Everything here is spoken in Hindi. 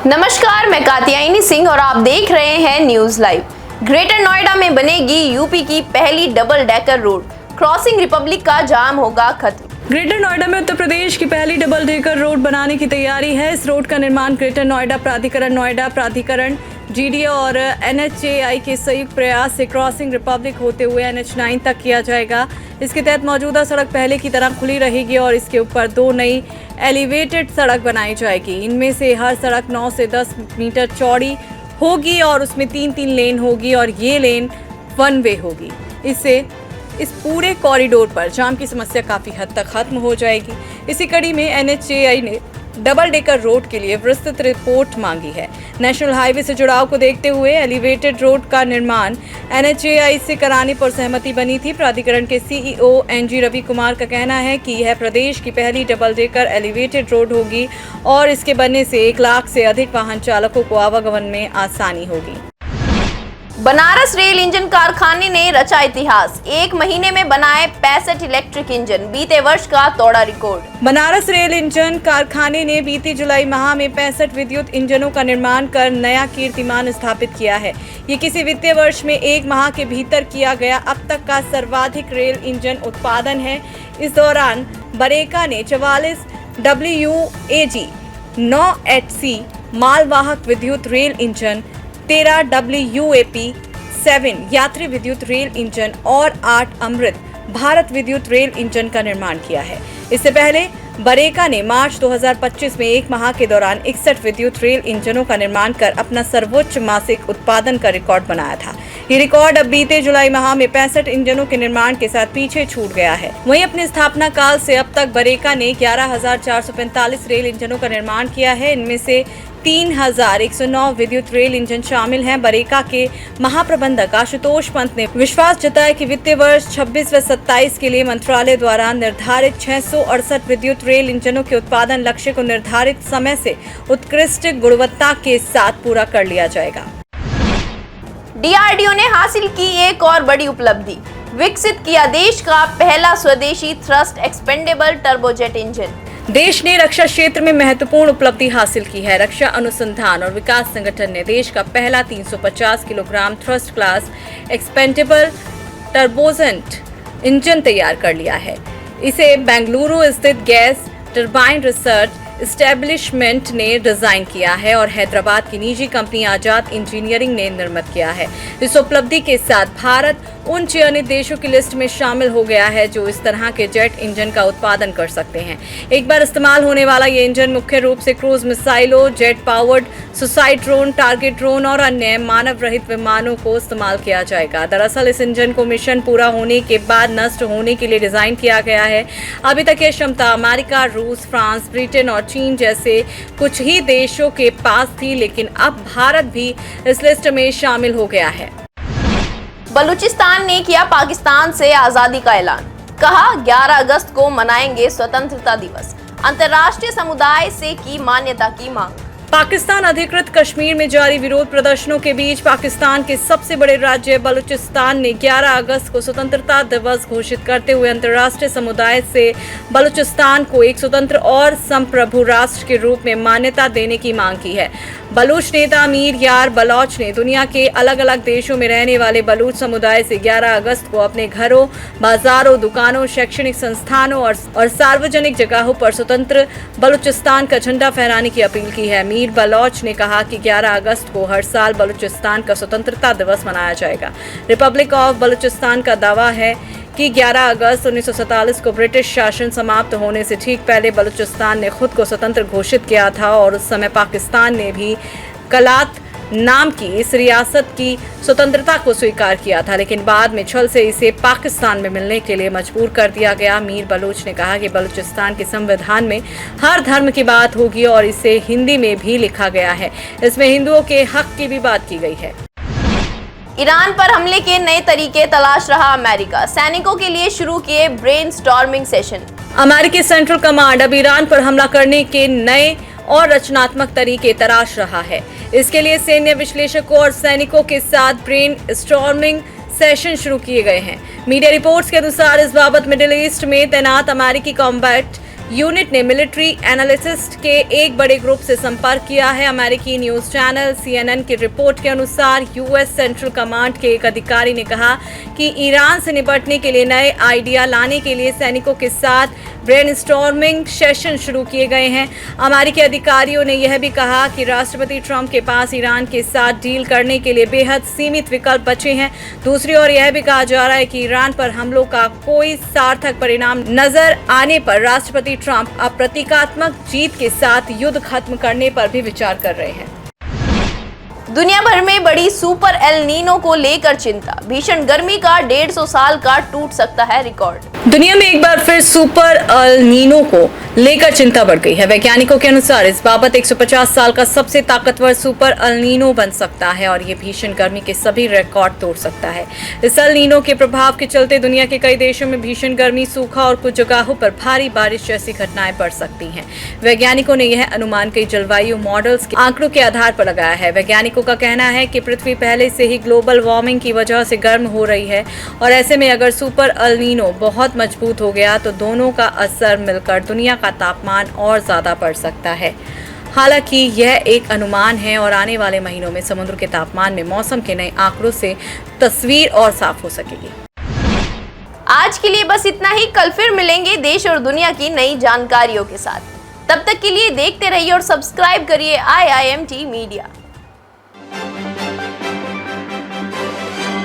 नमस्कार, मैं कात्यायनी सिंह और आप देख रहे हैं न्यूज लाइव। ग्रेटर नोएडा में बनेगी यूपी की पहली double decker road, crossing Republic का जाम होगा खत्म। ग्रेटर नोएडा में उत्तर प्रदेश की पहली डबल डेकर रोड बनाने की तैयारी है। इस रोड का निर्माण ग्रेटर नोएडा प्राधिकरण जीडीए और एनएचएआई के संयुक्त प्रयास से क्रॉसिंग रिपब्लिक होते हुए NH9 तक किया जाएगा। इसके तहत मौजूदा सड़क पहले की तरह खुली रहेगी और इसके ऊपर 2 नई एलिवेटेड सड़क बनाई जाएगी। इनमें से हर सड़क 9 से 10 मीटर चौड़ी होगी और उसमें 3-3 लेन होगी और ये लेन 1 वे होगी। इससे इस पूरे कॉरिडोर पर जाम की समस्या काफ़ी हद तक खत्म हो जाएगी। इसी कड़ी में NHAI ने डबल डेकर रोड के लिए विस्तृत रिपोर्ट मांगी है। नेशनल हाईवे से जुड़ाव को देखते हुए एलिवेटेड रोड का निर्माण NHAI से कराने पर सहमति बनी थी। प्राधिकरण के CEO NG रवि कुमार का कहना है कि यह प्रदेश की पहली डबल डेकर एलिवेटेड रोड होगी और इसके बनने से 1 लाख से अधिक वाहन चालकों को आवागमन में आसानी होगी। बनारस रेल इंजन कारखाने ने रचा इतिहास, 1 महीने में बनाए 65 इलेक्ट्रिक इंजन, बीते वर्ष का तोड़ा रिकॉर्ड। बनारस रेल इंजन कारखाने ने बीती जुलाई माह में 65 विद्युत इंजनों का निर्माण कर नया कीर्तिमान स्थापित किया है। ये किसी वित्तीय वर्ष में 1 माह के भीतर किया गया अब तक का सर्वाधिक रेल इंजन उत्पादन है। इस दौरान बरेका ने 44 WAG 9 HC मालवाहक विद्युत रेल इंजन, 13 WAP 7 यात्री विद्युत रेल इंजन और 8 अमृत भारत विद्युत रेल इंजन का निर्माण किया है। इससे पहले बरेका ने मार्च 2025 में 1 माह के दौरान 61 विद्युत रेल इंजनों का निर्माण कर अपना सर्वोच्च मासिक उत्पादन का रिकॉर्ड बनाया था। ये रिकॉर्ड अब बीते जुलाई माह में 65 इंजनों के निर्माण के साथ पीछे छूट गया है। वहीं अपने स्थापना काल से अब तक बरेका ने 11,445 रेल इंजनों का निर्माण किया है। इनमें से 3,109 विद्युत रेल इंजन शामिल हैं। बरेका के महाप्रबंधक आशुतोष पंत ने विश्वास जताया कि वित्तीय वर्ष 26 व 27 के लिए मंत्रालय द्वारा निर्धारित 668 विद्युत रेल इंजनों के उत्पादन लक्ष्य को निर्धारित समय से उत्कृष्ट गुणवत्ता के साथ पूरा कर लिया जाएगा। DRDO ने हासिल की एक और बड़ी उपलब्धि, विकसित किया देश का पहला स्वदेशी थ्रस्ट एक्सपेंडेबल टर्बोजेट इंजन। देश ने रक्षा क्षेत्र में महत्वपूर्ण उपलब्धि हासिल की है। रक्षा अनुसंधान और विकास संगठन ने देश का पहला 350 kilogram thrust class expendable turbojet engine तैयार कर लिया है। इसे बेंगलुरु स्थित गैस टरबाइन रिसर्च एस्टेब्लिशमेंट ने डिजाइन किया है और हैदराबाद की निजी कंपनी आजाद इंजीनियरिंग ने निर्मित किया है। इस उपलब्धि के साथ भारत उन चयनित देशों की लिस्ट में शामिल हो गया है जो इस तरह के जेट इंजन का उत्पादन कर सकते हैं। एक बार इस्तेमाल होने वाला ये इंजन मुख्य रूप से क्रूज मिसाइलों, jet powered suicide drone, target drone और अन्य मानव रहित विमानों को इस्तेमाल किया जाएगा। दरअसल इस इंजन को मिशन पूरा होने के बाद नष्ट होने के लिए डिजाइन किया गया है। अभी तक यह क्षमता अमेरिका, रूस, फ्रांस, ब्रिटेन और चीन जैसे कुछ ही देशों के पास थी, लेकिन अब भारत भी इस लिस्ट में शामिल हो गया है। बलूचिस्तान ने किया पाकिस्तान से आजादी का ऐलान, कहा 11 अगस्त को मनाएंगे स्वतंत्रता दिवस, अंतर्राष्ट्रीय समुदाय से की मान्यता की मांग। पाकिस्तान अधिकृत कश्मीर में जारी विरोध प्रदर्शनों के बीच पाकिस्तान के सबसे बड़े राज्य बलूचिस्तान ने 11 अगस्त को स्वतंत्रता दिवस घोषित करते हुए अंतर्राष्ट्रीय समुदाय से बलूचिस्तान को एक स्वतंत्र और संप्रभु राष्ट्र के रूप में मान्यता देने की मांग की है। बलूच नेता मीर यार बलोच ने दुनिया के अलग अलग देशों में रहने वाले बलूच समुदाय से 11 अगस्त को अपने घरों, बाजारों, दुकानों, शैक्षणिक संस्थानों और सार्वजनिक जगहों पर स्वतंत्र बलूचिस्तान का झंडा फहराने की अपील की है। मीर बलोच ने कहा कि 11 अगस्त को हर साल बलूचिस्तान का स्वतंत्रता दिवस मनाया जाएगा। रिपब्लिक ऑफ बलूचिस्तान का दावा है कि 11 अगस्त 1947 को ब्रिटिश शासन समाप्त होने से ठीक पहले बलूचिस्तान ने खुद को स्वतंत्र घोषित किया था और उस समय पाकिस्तान ने भी कलात नाम की इस रियासत की स्वतंत्रता को स्वीकार किया था, लेकिन बाद में छल से इसे पाकिस्तान में मिलने के लिए मजबूर कर दिया गया। मीर बलूच ने कहा कि बलूचिस्तान के संविधान में हर धर्म की बात होगी और इसे हिंदी में भी लिखा गया है। इसमें हिंदुओं के हक की भी बात की गई है। ईरान पर हमले के नए तरीके तलाश रहा अमेरिका, सैनिकों के लिए शुरू किए ब्रेनस्टॉर्मिंग सेशन। अमेरिकी सेंट्रल कमांड अब ईरान पर हमला करने के नए और रचनात्मक तरीके तलाश रहा है। इसके लिए सैन्य विश्लेषकों और सैनिकों के साथ ब्रेन स्टॉर्मिंग सेशन शुरू किए गए हैं। मीडिया रिपोर्ट्स के अनुसार इस बाबत मिडिल ईस्ट में तैनात अमेरिकी कॉम्बैट यूनिट ने मिलिट्री एनालिस्ट के एक बड़े ग्रुप से संपर्क किया है। अमेरिकी न्यूज चैनल CNN की रिपोर्ट के अनुसार यूएस सेंट्रल कमांड के एक अधिकारी ने कहा कि ईरान से निपटने के लिए नए आइडिया लाने के लिए सैनिकों के साथ ब्रेनस्टॉर्मिंग सेशन शुरू किए गए हैं। अमेरिकी अधिकारियों ने यह भी कहा कि राष्ट्रपति ट्रंप के पास ईरान के साथ डील करने के लिए बेहद सीमित विकल्प बचे हैं। दूसरी ओर यह भी कहा जा रहा है कि ईरान पर हमलों का कोई सार्थक परिणाम नजर आने पर राष्ट्रपति ट्रंप अब प्रतीकात्मक जीत के साथ युद्ध खत्म करने पर भी विचार कर रहे हैं। दुनिया भर में बड़ी सुपर एल नीनो को लेकर चिंता। भीषण गर्मी का 150 साल का टूट सकता है रिकॉर्ड। दुनिया में एक बार फिर सुपर एल नीनो को लेकर चिंता बढ़ गई है। वैज्ञानिकों के अनुसार इस बाबत 150 साल का सबसे ताकतवर सुपर एल नीनो बन सकता है और ये भीषण गर्मी के सभी रिकॉर्ड तोड़ सकता है। इस एल नीनो के प्रभाव के चलते दुनिया के कई देशों में भीषण गर्मी, सूखा और कुछ जगहों पर भारी बारिश जैसी घटनाएं बढ़ सकती हैं। वैज्ञानिकों ने यह अनुमान कई जलवायु मॉडल्स के आंकड़ों के आधार पर लगाया है। वैज्ञानिकों का कहना है कि पृथ्वी पहले से ही ग्लोबल वार्मिंग की वजह से गर्म हो रही है और ऐसे में अगर सुपर एल नीनो बहुत मजबूत हो गया तो दोनों का असर मिलकर दुनिया का तापमान और ज्यादा बढ़ सकता है। हालांकि यह एक अनुमान है और आने वाले महीनों में समुद्र के तापमान में मौसम के नए आंकड़ों से तस्वीर और साफ हो सकेगी। आज के लिए बस इतना ही। कल फिर मिलेंगे देश और दुनिया की नई जानकारियों के साथ। तब तक के लिए देखते रहिए और सब्सक्राइब करिए IIMT मीडिया।